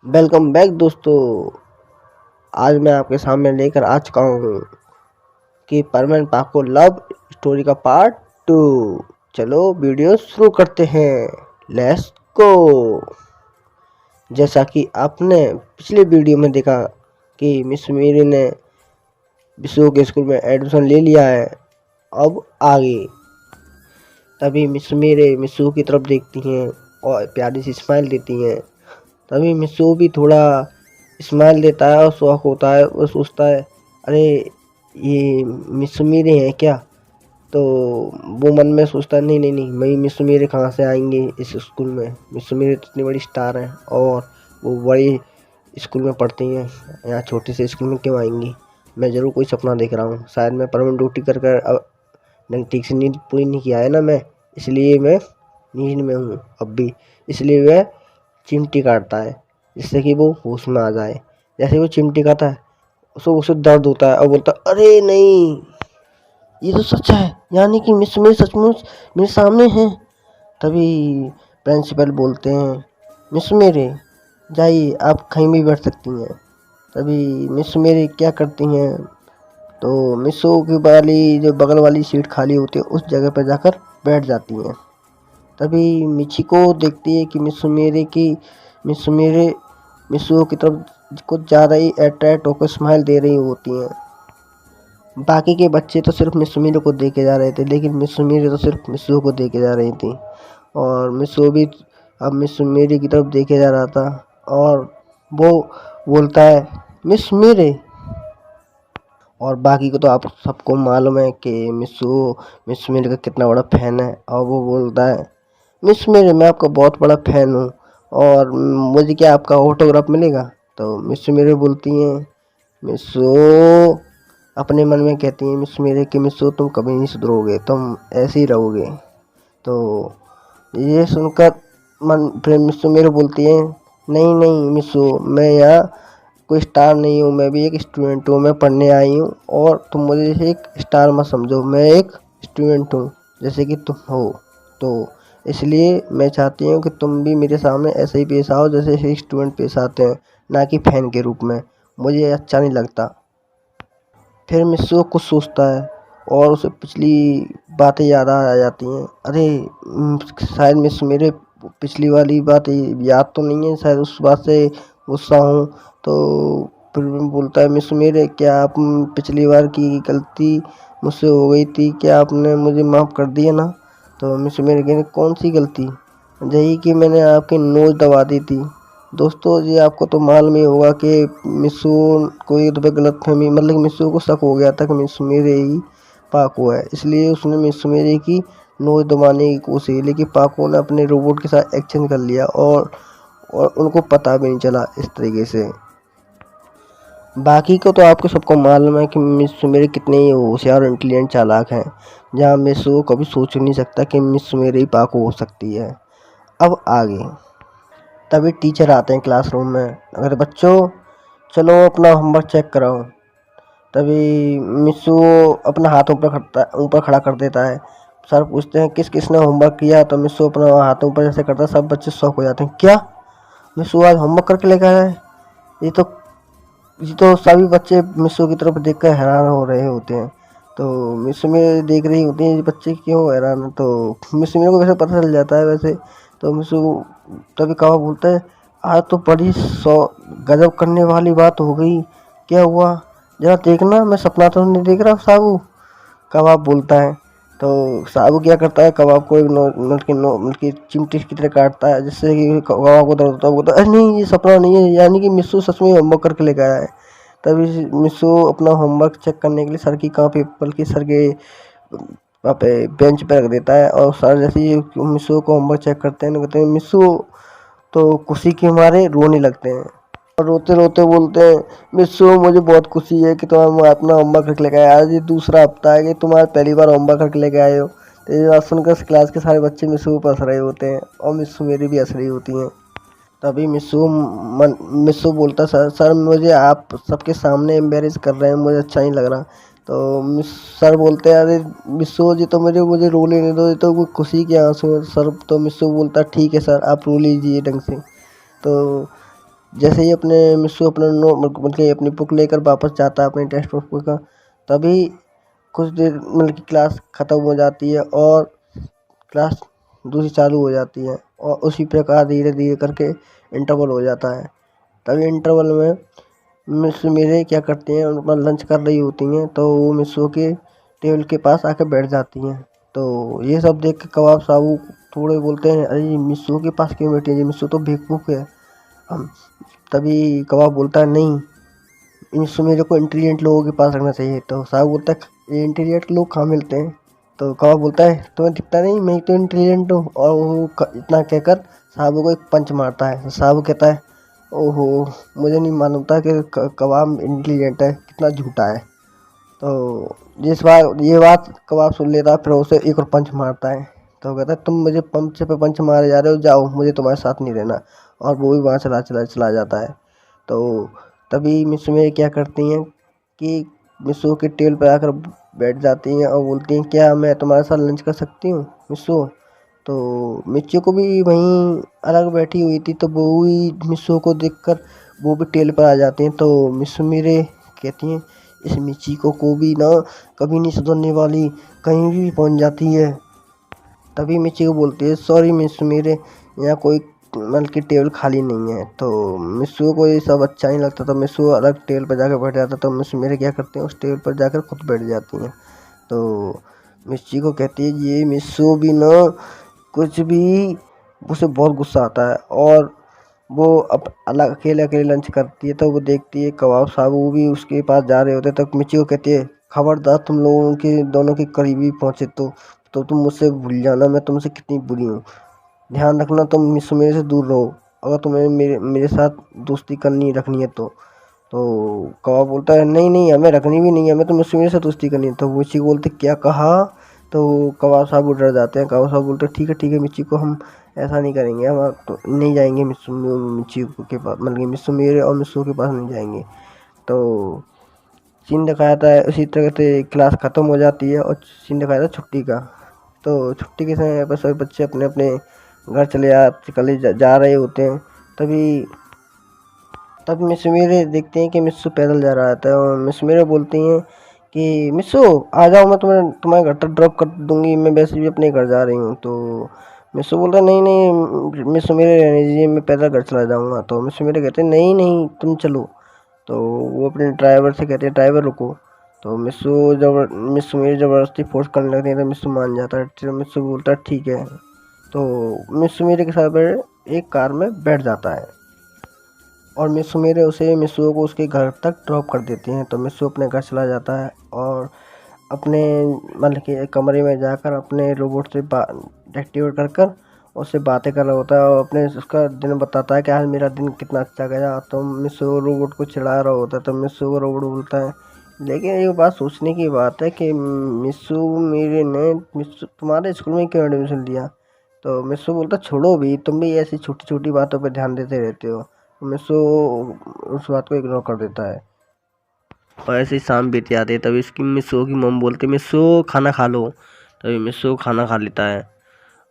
Welcome back दोस्तों। आज मैं आपके सामने लेकर आ चुका हूँ कि परवीन पाको लव स्टोरी का पार्ट 2। चलो वीडियो शुरू करते हैं। Let's go. जैसा कि आपने पिछले वीडियो में देखा कि मिस मीरी ने विशु के स्कूल में एडमिशन ले लिया है। अब आगे तभी मिस मीरे मिसू की तरफ देखती हैं और प्यारी सी स्माइल देती हैं। तभी मिसू भी थोड़ा स्माइल देता है और शौक होता है। वो सोचता है अरे ये मिस मीरे हैं क्या। तो वो मन में सोचता है नहीं नहीं नहीं, मैं मिस मीरे कहाँ से आएंगे इस स्कूल में। मिस मीरे तो इतनी बड़ी स्टार हैं और वो बड़ी स्कूल में पढ़ती हैं, यहाँ छोटे से स्कूल में क्यों आएंगी। मैं ज़रूर कोई सपना देख रहा हूँ, शायद मैं परमानेंट ड्यूटी कर कर नहीं ठीक से नींद पूरी नहीं किया है ना मैं, इसलिए मैं नींद में हूँ अब भी। इसलिए वह चिमटी काटता है जिससे कि वो होश में आ जाए। जैसे वो चिमटी खाता है उसे दर्द होता है और बोलता है अरे नहीं, ये तो सच है, यानी कि मिस मेरे सचमुच मेरे सामने हैं। तभी प्रिंसिपल बोलते हैं मिस मेरे जाइए, आप कहीं भी बैठ सकती हैं। तभी मिस मेरे क्या करती हैं तो मिसो की वाली जो बगल वाली सीट खाली होती है उस जगह पर जाकर बैठ जाती हैं। तभी मिचिको देखती है कि मिस मेरे मिसो की तरफ कुछ ज़्यादा ही अट्रैक्ट होकर स्माइल दे रही होती हैं। बाकी के बच्चे तो सिर्फ मिस मीरे को देखे जा रहे थे, लेकिन मिस मीरे तो सिर्फ मिसो को देखे जा रही थी और मिसो भी अब मिस मीरे की तरफ देखे जा रहा था और वो बोलता है मिस मीरे। और बाकी को तो आप सबको मालूम है कि मिस मीरे का कितना बड़ा फ़ैन है। और वो बोलता है मिस मीरे मैं आपका बहुत बड़ा फ़ैन हूँ और मुझे क्या आपका ऑटोग्राफ मिलेगा। तो मिस मीरे बोलती हैं मिसो, अपने मन में कहती हैं मिस मीरे कि मिसो तुम कभी नहीं सुधरोगे, तुम ऐसे ही रहोगे। तो ये सुनकर फिर मिसो मेरे बोलती है नहीं नहीं मिसो, मैं यहाँ कोई स्टार नहीं हूँ, मैं भी एक स्टूडेंट हूँ, मैं पढ़ने आई हूँ और तुम मुझे एक स्टार मत समझो, मैं एक स्टूडेंट हूँ जैसे कि तुम हो। तो इसलिए मैं चाहती हूँ कि तुम भी मेरे सामने ऐसे ही पेश आओ जैसे एक स्टूडेंट पेश आते हैं, ना कि फ़ैन के रूप में। मुझे अच्छा नहीं लगता। फिर मिस्सू कुछ सोचता है और उसे पिछली बातें याद आ जाती हैं। अरे शायद मिस मेरे पिछली वाली बात याद तो नहीं है, शायद उस बात से गुस्सा हूँ। तो फिर बोलता है मिस मेरे क्या आप पिछली बार की गलती मुझसे हो गई थी, क्या आपने मुझे माफ़ कर दिया ना। तो मिस मेरे कहने कौन सी गलती। यही कि मैंने आपकी नोच दबा दी थी। दोस्तों जी आपको तो मालूम ही होगा कि मिस्सू को एक दफ़े गलतफहमी, मतलब मिस्सू को शक हो गया था कि मिस मेरे ही पाको है, इसलिए उसने मिस मेरे की नोच दबाने की कोशिश की, लेकिन पाको ने अपने रोबोट के साथ एक्शन कर लिया और उनको पता भी नहीं चला इस तरीके से। बाकी को तो आपको सबको मालूम है कि मिस मेरे कितने ही होशियार और इंटेलिजेंट चालाक हैं, जहाँ मिस्सू कभी सोच नहीं सकता कि मिस मेरे ही पाको हो सकती है। अब आगे तभी टीचर आते हैं क्लासरूम में, अगर बच्चों चलो अपना होमवर्क चेक कराओ। तभी मिस्सू अपना हाथ ऊपर खड़ा कर देता है। सर पूछते हैं किस किसने होमवर्क किया, तो मिस्सू अपना हाथ ऊपर जैसे करता है, सब बच्चे शॉक हो जाते हैं। क्या मिस्सू आज होमवर्क करके लेकर आया है। ये तो ये तो सभी बच्चे मिस्सू की तरफ देखकर हैरान हो रहे होते हैं। तो मिस्सू में देख रही होती है ये बच्चे क्यों हैरान हैं। तो मिस्सू को वैसे पता चल जाता है वैसे। तो मिस्सू तभी कौवा बोलता है आज तो बड़ी गजब करने वाली बात हो गई, क्या हुआ जरा देखना, मैं सपना तो नहीं देख रहा साबू। कबाब बोलता है। तो साबू क्या करता है, कबाब को एक नोट की चिमटी की तरह काटता है जिससे कि कबाब को दर्द होता है। बोलता है अरे नहीं ये सपना नहीं है, यानी कि मिस्सू सच में होमवर्क करके लेकर आया है। तभी मिस्सू अपना होमवर्क चेक करने के लिए सर की कॉपी बल्कि सर के वहाँ पे बेंच पे रख देता है और सर जैसे ही मिस्सू को होमवर्क चेक करते हैं कहते हैं मिस्सू तो खुशी के मारे रोने लगते हैं और रोते रोते बोलते हैं मिस्सू मुझे बहुत खुशी है कि तुम अपना होमवर्क करके लेके आए, आज ये दूसरा हफ्ता है कि तुम आज पहली बार होमवर्क करके लेके आए हो। तो ये बात सुनकर क्लास के सारे बच्चे मिस्सू पर हंस रहे होते हैं और मिस्सू मेरी भी हंस रही होती हैं। तभी मिस्सू बोलता सर सर मुझे आप सबके सामने एम्बेरस कर रहे हैं, मुझे अच्छा नहीं लग रहा। तो सर बोलते हैं अरे मिस्सू जी तो मुझे रो लेने दो, ये तो कोई खुशी के आंसू हैं सर। तो मिस्सू बोलता ठीक है सर आप रो लीजिए ढंग से। तो जैसे ही अपने मिस्सू अपना नो मतलब कि अपनी बुक लेकर वापस जाता है अपने टेक्स्ट बुक का, तभी कुछ देर मतलब कि क्लास ख़त्म हो जाती है और क्लास दूसरी चालू हो जाती है और उसी प्रकार धीरे धीरे करके इंटरवल हो जाता है। तभी इंटरवल में मिस मेरे क्या करती हैं, अपना लंच कर रही होती हैं तो वो मिस्सू के टेबल के पास आकर बैठ जाती हैं। तो ये सब देख के कबाब साहब थोड़े बोलते हैं, अरे मिस्सू के पास क्यों बैठी है, मिस्सू तो बेवकूफ़ है। हम तभी कबाब बोलता है, नहीं मिस्सू मेरे को इंटेलिजेंट लोगों के पास रखना चाहिए। तो साहब बोलता है, ये इंटेलिजेंट लोग कहाँ मिलते हैं। तो कबाब बोलता है, तुम्हें दिखता नहीं मैं तो इंटेलिजेंट हूँ। और वो इतना कहकर साहब को एक पंच मारता है। तो साहब कहता है, ओहो मुझे नहीं मालूम था कि कबाब इंटेलिजेंट है, कितना झूठा है। तो ये बात कबाब सुन लेता है, फिर उसे एक और पंच मारता है। तो कहता है, तुम मुझे पंच पे पंच मारे जा रहे हो, जाओ मुझे तुम्हारे साथ नहीं रहना। और वो भी वहाँ चला जाता है। तो तभी मिस मेरी क्या करती हैं कि मिस्सू के टेबल पर आकर बैठ जाती हैं और बोलती हैं, क्या मैं तुम्हारे साथ लंच कर सकती हूँ मिस्सू। तो मिच्चू को भी वहीं अलग बैठी हुई थी, तो वो भी मिस्सू को देखकर वो भी टेबल पर आ जाती हैं। तो मिस्सू मेरे कहती हैं, इस मिच्ची को भी ना कभी नहीं सुधरने वाली, कहीं भी पहुंच जाती है। तभी मिच्ची को बोलती है, सॉरी मिस मेरे यहाँ कोई मतलब कि टेबल खाली नहीं है। तो मिस्सू को ये सब अच्छा नहीं लगता, तो मिस्सू अलग टेबल पर जाकर बैठ जाता। तो मिस मेरे क्या करते हैं, उस टेबल पर जाकर खुद बैठ जाती हैं। तो मिस्ची को कहती है, ये मिस्सू भी ना कुछ भी, उसे बहुत गुस्सा आता है और वो अब अलग अकेले अकेले लंच करती है। तो वो देखती है कबाब साहब वो भी उसके पास जा रहे होते हैं। तो मिच्ची को कहती है, खबरदार तुम लोगों के दोनों के करीबी पहुँचे तो तुम मुझसे भूल जाना मैं तुमसे कितनी बुरी हूँ। ध्यान रखना तुम मिस मेरे से दूर रहो, अगर तुम्हें मेरे साथ दोस्ती करनी रखनी है तो कौवा बोलता है, नहीं नहीं हमें रखनी भी नहीं है, हमें तो मिस मेरे से दोस्ती करनी है। तो मिच्ची को बोलते, क्या कहा। तो कबाब साहब डर जाते हैं। कबाब साहब बोलते, ठीक है मिच्ची को हम ऐसा नहीं करेंगे, हम तो नहीं जाएंगे मिच्ची के पास, मतलब मिस्सू मेरे और मिस्सू के पास नहीं जाएंगे। तो सीन दिखाया था उसी तरह से क्लास ख़त्म हो जाती है और सीन दिखाया था छुट्टी का। तो छुट्टी के समय पर सभी बच्चे अपने अपने घर चले जा रहे होते हैं। तभी तब मिस मेरे देखते हैं कि मिस्सू पैदल जा रहा था और मिस मेरे बोलती हैं कि मिस्सू आ जाओ, मैं तुम्हारे घर तक ड्रॉप कर दूंगी, मैं वैसे भी अपने घर जा रही हूँ। तो मिस्सू बोलता है, नहीं नहीं मिस्सू मेरे रहने दीजिए, मैं पैदल घर चला जाऊँगा। तो मिस्सू मेरे कहते हैं, नहीं नहीं तुम चलो। तो वो अपने ड्राइवर से कहते हैं, ड्राइवर रुको। तो मिस्सू मेरी ज़बरदस्ती फोर्स करने लगती है। तो मिस्सू मान जाता है। तो मिस्सू बोलता है, ठीक है। तो मिस्सू मेरे के साथ एक कार में बैठ जाता है और मिस्सू को उसके घर तक ड्रॉप कर देती हैं। तो मिस्सू अपने घर चला जाता है और अपने मतलब कि कमरे में जाकर अपने रोबोट से एक्टिवेट कर उससे बातें कर रहा होता है और अपने उसका दिन बताता है कि आज मेरा दिन कितना अच्छा गया। तो मिस्सू रोबोट को चिढ़ा रहा होता है। तो मिस्सू को रोबोट बोलता है, लेकिन एक बात सोचने की बात है कि मिस्सू तुम्हारे स्कूल में क्यों एडमिशन लिया। तो मिस्सू बोलता, छोड़ो भी, तुम भी ऐसी छोटी छोटी बातों पर ध्यान देते रहते हो। मिस्सू उस बात को इग्नोर कर देता है और ऐसे ही शाम बीत जाती है। तभी इसकी मिस्सू की मम बोलती है, मिस्सू खाना खा लो। तभी मिस्सू खाना खा लेता है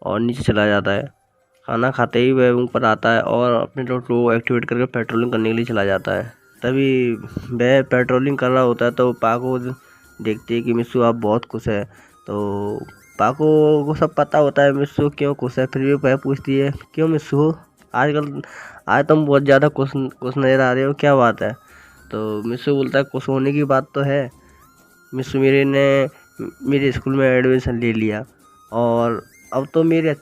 और नीचे चला जाता है। खाना खाते ही वह ऊपर आता है और अपने रोड को एक्टिवेट करके पेट्रोलिंग करने के लिए चला जाता है। तभी वह पेट्रोलिंग कर रहा होता है तो पाको देखती है कि मिस्सू आप बहुत खुश है। तो पाको को सब पता होता है मिस्सू क्यों खुश है, फिर भी वह पूछती है, क्यों मिस्सू आज तुम बहुत ज़्यादा खुश नज़र आ रहे हो, क्या बात है। तो मिस्सू बोलता है, खुश होने की बात तो है, मिस्सू मेरे ने मेरे स्कूल में एडमिशन ले लिया और अब तो मेरे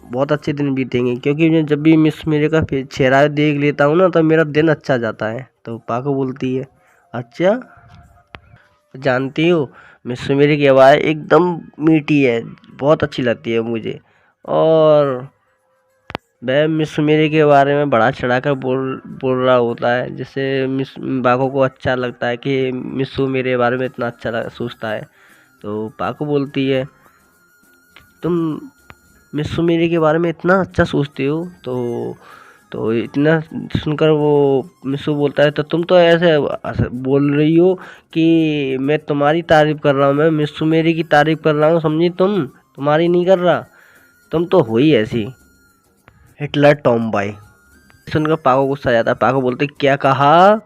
बहुत अच्छे दिन बीतेंगे, क्योंकि मैं जब भी मिस मेरे का चेहरा देख लेता हूँ ना तो मेरा दिन अच्छा जाता है। तो पाको बोलती है, अच्छा जानती हो मिस मेरी की आवाज़ एकदम मीठी है, बहुत अच्छी लगती है मुझे। और वह मिस मेरी के बारे में बढ़ा चढ़ाकर बोल रहा होता है, जिससे मिस पाको को अच्छा लगता है कि मिस्सू मेरे बारे में इतना अच्छा सोचता है। तो पाको बोलती है, तुम मिस्सू मेरी के बारे में इतना अच्छा सोचती हो। तो इतना सुनकर वो मिस्सू बोलता है, तो तुम तो ऐसे बोल रही हो कि मैं तुम्हारी तारीफ कर रहा हूँ, मैं मिस्सू मेरी की तारीफ कर रहा हूँ, समझी तुम, तुम्हारी नहीं कर रहा, तुम तो हो ही ऐसी हिटलर टॉम बॉय। सुनकर पाको गुस्सा आ जाता है। पाको बोलते क्या कहा,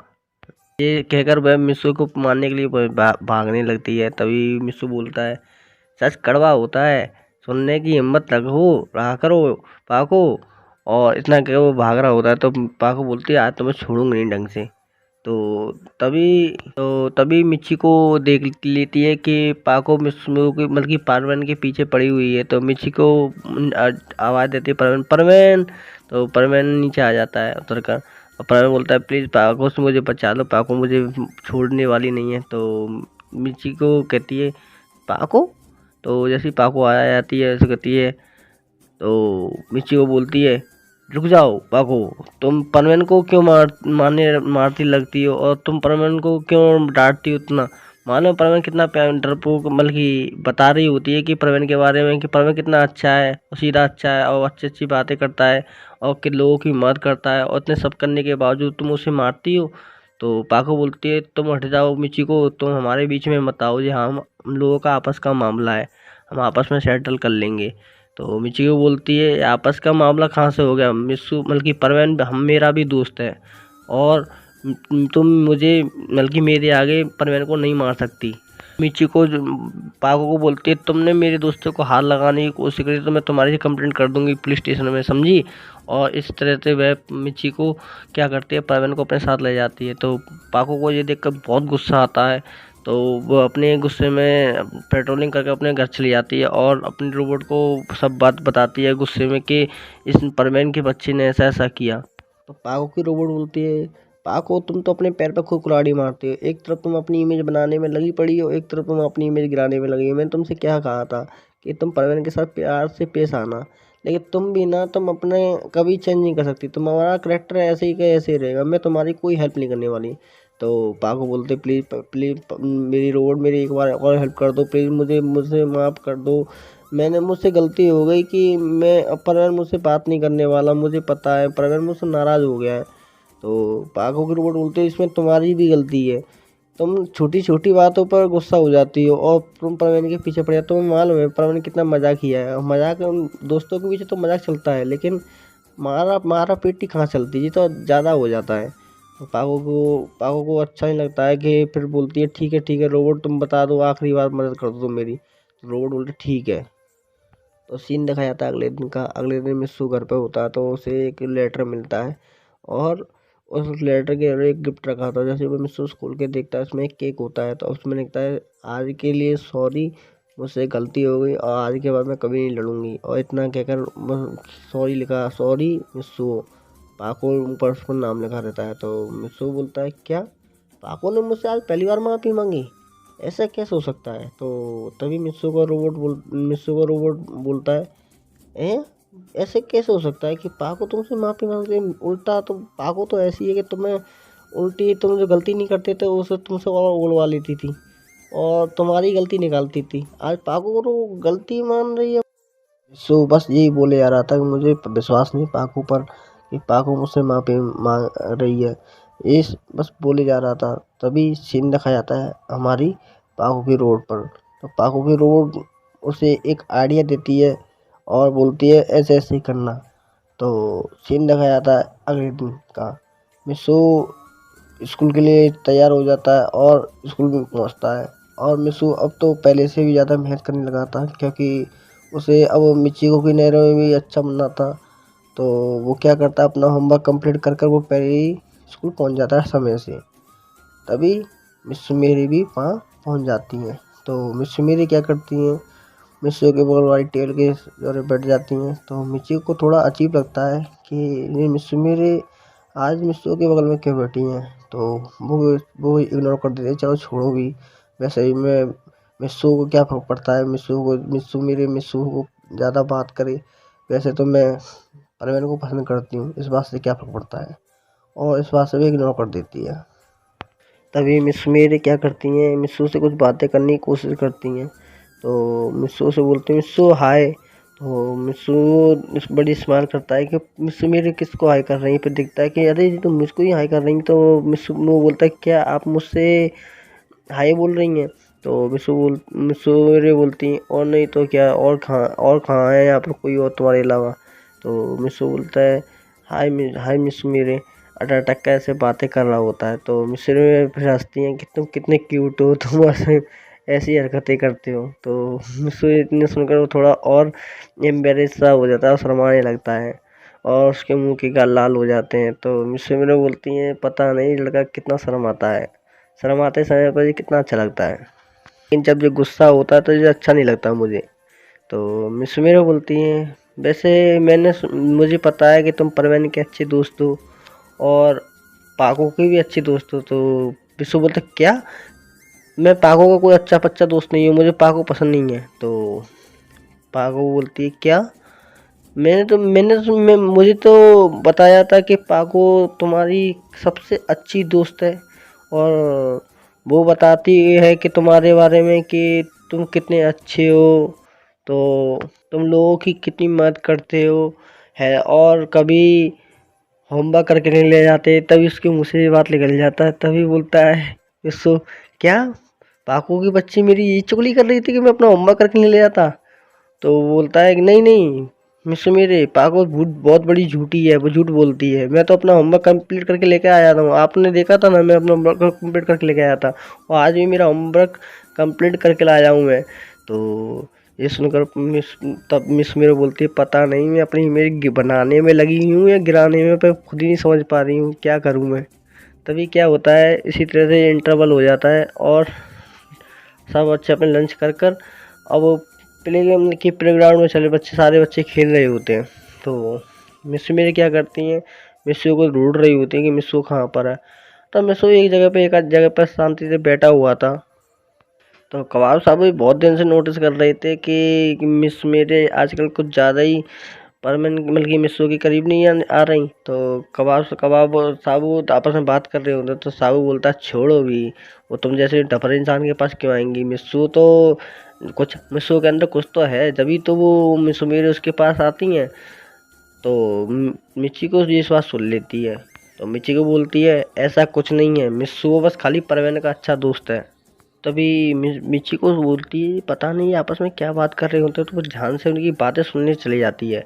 ये कहकर वह मिस्सू को मारने के लिए भागने लगती है। तभी मिस्सू बोलता है सच कड़वा होता है, सुनने की हिम्मत रहा करो पाको। और इतना कहकर वो भाग रहा होता है तो पाको बोलती है आज तो मैं छोड़ूंगी नहीं ढंग से। तो तभी मिची को देख लेती है कि पाको मिस्सू की मतलब कि परवन के पीछे पड़ी हुई है। तो मिची को आवाज़ देती है परवन परवन। तो परवन नीचे आ जाता है उतर कर। और परवन बोलता है प्लीज़ पाको से मुझे बचा लो, पाको मुझे छोड़ने वाली नहीं है। तो मिची को कहती है पाको। तो जैसे ही पाको आ जाती है ऐसे कहती है, तो मिची को बोलती है रुक जाओ पाको, तुम परवीन को क्यों मारती लगती हो, और तुम परवीन को क्यों डांटती हो इतना। मानो परवीन कितना डरपोक मतलब कि बता रही होती है कि परवीन के बारे में कि परवीन कितना अच्छा है और सीधा अच्छा है और अच्छी अच्छी बातें करता है और कि लोगों की मदद करता है, और इतने सब करने के बावजूद तुम उसे मारती हो। तो पाको बोलती है तुम हट जाओ मिची को, तुम हमारे बीच में मत आओ, ये हम लोगों का आपस का मामला है, हम आपस में सेटल कर लेंगे। तो मिचिको बोलती है आपस का मामला कहाँ से हो गया, मिस्सू मतलब कि परवीन हम मेरा भी दोस्त है, और तुम मुझे मतलब कि मेरे आगे परवीन को नहीं मार सकती। मिचिको पाको को बोलती है तुमने मेरे दोस्तों को हाथ लगाने की कोशिश करी तो मैं तुम्हारी कंप्लेंट कर दूंगी पुलिस स्टेशन में, समझी। और इस तरह से वह मिचिको क्या करती है परवीन को अपने साथ ले जाती है। तो पाको को ये देखकर बहुत गुस्सा आता है। तो वो अपने गुस्से में पेट्रोलिंग करके अपने घर चली जाती है और अपने रोबोट को सब बात बताती है गुस्से में कि इस परवीन के बच्चे ने ऐसा ऐसा किया। तो पाको की रोबोट बोलती है पाको तुम तो अपने पैर पर खुद कुल्हाड़ी मारते हो, एक तरफ तुम अपनी इमेज बनाने में लगी पड़ी हो, एक तरफ तुम अपनी इमेज गिराने में लगी हो। मैंने तुमसे क्या कहा था कि तुम परवीन के साथ प्यार से पेश आना, लेकिन तुम भी ना तुम अपने कभी चेंज नहीं कर सकती, तुम्हारा करेक्टर ऐसे ही का ऐसे ही रहेगा, मैं तुम्हारी कोई हेल्प नहीं करने वाली। तो पाको बोलते प्लीज़ प्लीज़ मेरी रोड मेरी एक बार और हेल्प कर दो प्लीज़, मुझसे माफ़ कर दो, मुझसे गलती हो गई कि मैं परवीन मुझसे बात नहीं करने वाला, मुझे पता है परवीन मुझसे नाराज़ हो गया है। तो पाको की रोबोट बोलते इसमें तुम्हारी भी गलती है, तुम छोटी छोटी बातों पर गुस्सा हो जाती हो और तुम परवीन के पीछे पड़ जाते हो। तुम्हें मालूम है परवीन कितना मजाक किया है, और मजाक दोस्तों के पीछे तो मजाक चलता है, लेकिन मारा मारा पीटी कहाँ चलती है, ये तो ज़्यादा हो जाता है। तो पाको को अच्छा नहीं लगता है कि फिर बोलती है ठीक है रोबोट तुम बता दो आखिरी बार मदद कर दो तुम मेरी। तो रोबोट बोलते ठीक है। तो सीन दिखाया जाता है अगले दिन का। अगले दिन मिस्सू घर पे होता है तो उसे एक लेटर मिलता है, और उस लेटर के अंदर एक गिफ्ट रखा था। जैसे वो मिस्सू खोल के देखता है उसमें एक केक होता है, तो उसमें लिखता है आज के लिए सॉरी, मुझसे गलती हो गई और आज के बाद मैं कभी नहीं लड़ूंगी। और इतना कहकर सॉरी लिखा, सॉरी मिस्सू। पाको ऊपर उसका नाम लिखा रहता है। तो मिस्सू बोलता है क्या पाको ने मुझसे आज पहली बार माफ़ी मांगी, ऐसा कैसे हो सकता है। तो तभी मिस्सू का रोबोट बोलता है ए ऐसे कैसे हो सकता है कि पाको तुमसे माफ़ी मांगते, उल्टा तो पाको तो ऐसी है कि तुम्हें उल्टी तुम जो गलती नहीं करते थे उसे तुमसे और उगलवा लेती थी और तुम्हारी गलती निकालती थी, आज पाको को गलती मान रही है। सो बस यही बोले जा रहा था कि मुझे विश्वास नहीं पाको पर कि पाको मुझसे माफ़ी मांग रही है, इस बस बोले जा रहा था। तभी सीन दिखाया जाता है हमारी पाको की रोड पर। तो पाको की रोड उसे एक आइडिया देती है और बोलती है ऐसे ऐसे ही करना। तो सीन दिखाया जाता है अगले दिन का। मिसू स्कूल के लिए तैयार हो जाता है और स्कूल में पहुंचता है, और मिसू अब तो पहले से भी ज़्यादा मेहनत करने लगा था क्योंकि उसे अब मिचिको की नहरों में भी अच्छा बनना था। तो वो क्या करता है अपना होमवर्क कंप्लीट कर कर वो पहले ही स्कूल पहुंच जाता है समय से। तभी मिस मेरी भी वहाँ पहुंच जाती हैं। तो मिस मेरी क्या करती हैं, मिस्सू के बगल वाली टेबल के जोरे बैठ जाती हैं। तो मिच्ची को थोड़ा अजीब लगता है कि ये मिस्सू मेरे आज मिस्सू के बगल में क्यों बैठी हैं। तो वो इग्नोर कर देते हैं, चलो छोड़ो भी, वैसे ही मैं मिस्सू को क्या फर्क पड़ता है, मिस्सू को ज़्यादा बात करे, वैसे तो मैं परवीन को पसंद करती हूँ, इस बात से क्या फर्क पड़ता है, और इस बात से भी इग्नोर कर देती है। तभी मिस मेरी क्या करती हैं मिस्सू से कुछ बातें करने की कोशिश करती हैं। तो मिस्सू से बोलते हैं मिस्सू हाय। तो मिस्सू बड़ी स्माइल करता है कि मिस्सू मेरे किसको हाय कर रही है, फिर दिखता है कि अरे जी तुम मुझको ही हाय कर रही हैं। तो मिस्सू वो बोलता है क्या आप मुझसे हाय बोल रही हैं। तो मिस्सू मेरे बोलती हैं और नहीं तो क्या, और कहाँ है यहाँ पर कोई और तुम्हारे अलावा। तो मिस्सू बोलता है हाय मिस मेरे, अटक ऐसे बातें कर रहा होता है तो मिस मेरे फिर हंसती हैं कि तुम कितने क्यूट हो, तुम ऐसी हरकतें करते हो। तो मिस इतने सुनकर वो थोड़ा और एम्बेरेस सा हो जाता है और शर्माने लगता है और उसके मुंह के गाल लाल हो जाते हैं। तो मिस मेरे बोलती हैं पता नहीं लड़का कितना शर्माता है, शर्माते समय पर ये कितना अच्छा लगता है, लेकिन जब ये गुस्सा होता है तो ये अच्छा नहीं लगता मुझे। तो मिस मेरे बोलती हैं वैसे मुझे पता है कि तुम परवीन के अच्छे दोस्त हो और पाको की भी अच्छी दोस्त हो। तो विशु बोलते क्या, मैं पाको का कोई अच्छा पच्चा दोस्त नहीं हूँ, मुझे पाको पसंद नहीं है। तो पाको बोलती है क्या, मुझे तो बताया था कि पाको तुम्हारी सबसे अच्छी दोस्त है और वो बताती है कि तुम्हारे बारे में कि तुम कितने अच्छे हो, तो तुम लोगों की कितनी मदद करते हो है और कभी होमवर्क करके नहीं ले जाते। तभी उसके मुँह से ये बात निकल जाता है। तभी बोलता है विश्व क्या, पाको की बच्ची मेरी ये चुगली कर रही थी कि मैं अपना होमवर्क करके नहीं ले जाता। तो वो बोलता है कि नहीं नहीं मिस मेरे, पाको झूठ बहुत बड़ी झूठी है, वो झूठ बोलती है, मैं तो अपना होमवर्क कंप्लीट करके लेके आया था, आपने देखा था ना मैं अपना होमवर्क कंप्लीट करके लेके आया था और आज भी मेरा होमवर्क कंप्लीट करके लाया हूँ मैं। तो ये सुनकर तब मिस मेरे बोलती है पता नहीं मैं अपनी मेरी बनाने में लगी हूँ या गिराने में, पर खुद ही नहीं समझ पा रही हूँ क्या करूँ मैं। तभी क्या होता है इसी तरह से इंटरवल हो जाता है और सब बच्चे अपने लंच कर कर अब प्लेग्राउंड में चले बच्चे, सारे बच्चे खेल रहे होते हैं। तो मिस मेरे क्या करती हैं, मिस्सू को ढूंढ रही होती है कि मिस्सू कहाँ पर है। तो मिस्सू एक जगह पे एक आध जगह पर शांति से बैठा हुआ था। तो कबाब साहब भी बहुत दिन से नोटिस कर रहे थे कि मिस मेरे आजकल कुछ ज़्यादा ही परमानेंट मतलब कि मिस्सू के करीब नहीं आ रही। तो कबाब और साबू आपस में बात कर रहे होते तो साबू बोलता है छोड़ो भी, वो तुम जैसे डफर इंसान के पास क्यों आएंगी, मिस्सू तो कुछ मिस्सू के अंदर कुछ तो है जभी तो वो मिस्सू मेरे उसके पास आती हैं। तो मिच्ची को ये बात सुन लेती है। तो मिच्ची को बोलती है ऐसा कुछ नहीं है, मिस्सू बस खाली परवीन का अच्छा दोस्त है। तभी मिच्ची को बोलती है पता नहीं आपस में क्या बात कर रहे होते हैं, तो वो ध्यान से उनकी बातें सुनने चली जाती है।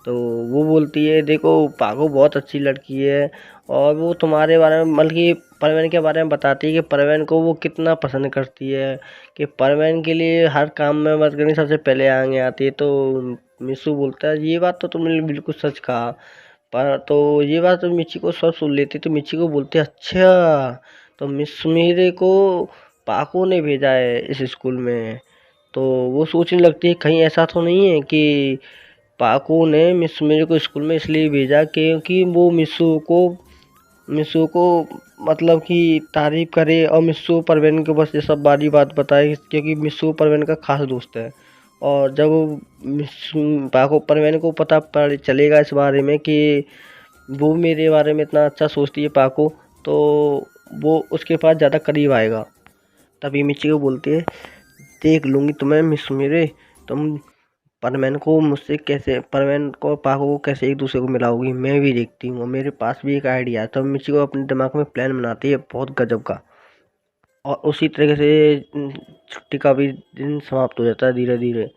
तो वो बोलती है देखो पाको बहुत अच्छी लड़की है और वो तुम्हारे बारे में मतलब कि परवीन के बारे में बताती है कि परवीन को वो कितना पसंद करती है, कि परवीन के लिए हर काम में मदद करनी सबसे पहले आगे आती है। तो मिस्सू बोलता है ये बात तो तुमने बिल्कुल सच कहा, पर तो ये बात तो मिच्ची को सब सुन लेती। तो मिच्ची को बोलते अच्छा तो मिस मेरे को पाको ने भेजा है इस स्कूल में। तो वो सोचने लगती है कहीं ऐसा तो नहीं है कि पाको ने मिस मेरे को स्कूल में इसलिए भेजा क्योंकि वो मिस्सू को मतलब कि तारीफ करे और मिस्सू परवीन को बस ये सब बारी बात बताए, क्योंकि मिस्सू परवीन का खास दोस्त है। और जब पाको परवीन को पता पड़ चलेगा इस बारे में कि वो मेरे बारे में इतना अच्छा सोचती है पाको, तो वो उसके पास ज़्यादा करीब आएगा। तभी मिच्ची को बोलती है देख लूँगी तुम्हें मिस मेरे, तुम परवीन को पाको को कैसे एक दूसरे को मिलाओगी, मैं भी देखती हूँ, मेरे पास भी एक आइडिया है। तब मिच्ची को अपने दिमाग में प्लान बनाती है बहुत गजब का। और उसी तरीके से छुट्टी का भी दिन समाप्त हो जाता है धीरे धीरे।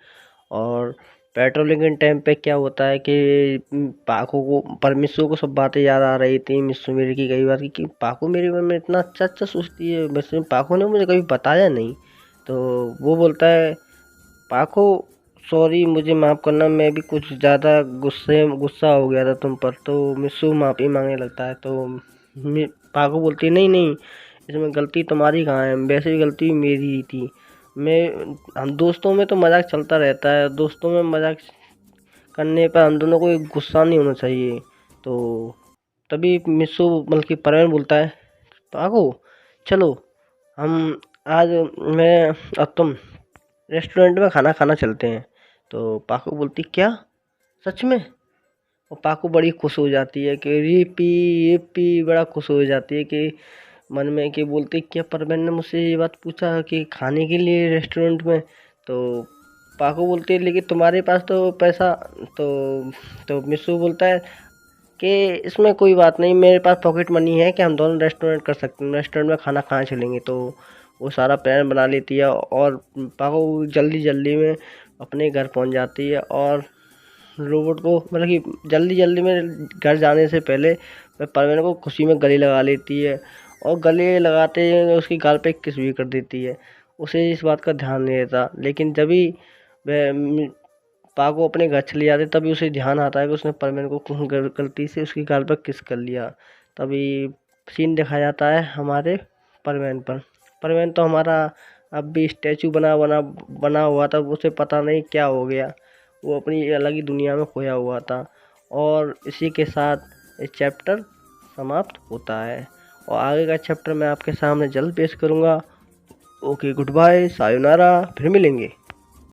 और पेट्रोलिंग के टाइम पे क्या होता है कि पाको को पर मिस्सू को सब बातें याद आ रही थी मिस्सू मेरी की कई बार कि पाको मेरे बारे में इतना अच्छा अच्छा सोचती है, वैसे पाको ने मुझे कभी बताया नहीं। तो वो बोलता है पाको सॉरी मुझे माफ़ करना, मैं भी कुछ ज़्यादा गुस्सा हो गया था तुम पर। तो मिस्सू माफ़ी मांगने लगता है। तो पाको बोलती है नहीं नहीं इसमें गलती तुम्हारी कहाँ है, वैसे भी गलती मेरी ही थी। मैं हम दोस्तों में तो मजाक चलता रहता है, दोस्तों में मजाक करने पर हम दोनों को एक गुस्सा नहीं होना चाहिए। तो तभी मिस्सू बल्कि परवीन बोलता है पाको चलो हम आज मैं और तुम रेस्टोरेंट में खाना खाना चलते हैं। तो पाको बोलती क्या सच में, और पाको बड़ी खुश हो जाती है कि ये पी बड़ा खुश हो जाती है कि मन में कि बोलते क्या परवीन ने मुझसे ये बात पूछा कि खाने के लिए रेस्टोरेंट में। तो पाको बोलती है लेकिन तुम्हारे पास तो पैसा। तो मिस्सू बोलता है कि इसमें कोई बात नहीं, मेरे पास पॉकेट मनी है कि हम दोनों रेस्टोरेंट कर सकते हैं, रेस्टोरेंट में खाना खाने चलेंगे। तो वो सारा प्लान बना लेती है और पाको जल्दी जल्दी में अपने घर पहुंच जाती है और रोबोट को मतलब कि जल्दी जल्दी में घर जाने से पहले वह परवीन को खुशी में गले लगा लेती है और गले लगाते ही उसकी गाल पे किस भी कर देती है। उसे इस बात का ध्यान नहीं रहता, लेकिन जब भी वह पा को अपने घर चले जाते तभी उसे ध्यान आता है कि उसने परवीन को गलती से उसकी गाल पर किस कर लिया। तभी सीन दिखाया जाता है हमारे परवीन पर। परवीन तो हमारा अब भी स्टैचू बना हुआ था, उसे पता नहीं क्या हो गया, वो अपनी अलग ही दुनिया में खोया हुआ था। और इसी के साथ ये चैप्टर समाप्त होता है और आगे का चैप्टर मैं आपके सामने जल्द पेश करूँगा। ओके, गुड बाय, सायोनारा, फिर मिलेंगे।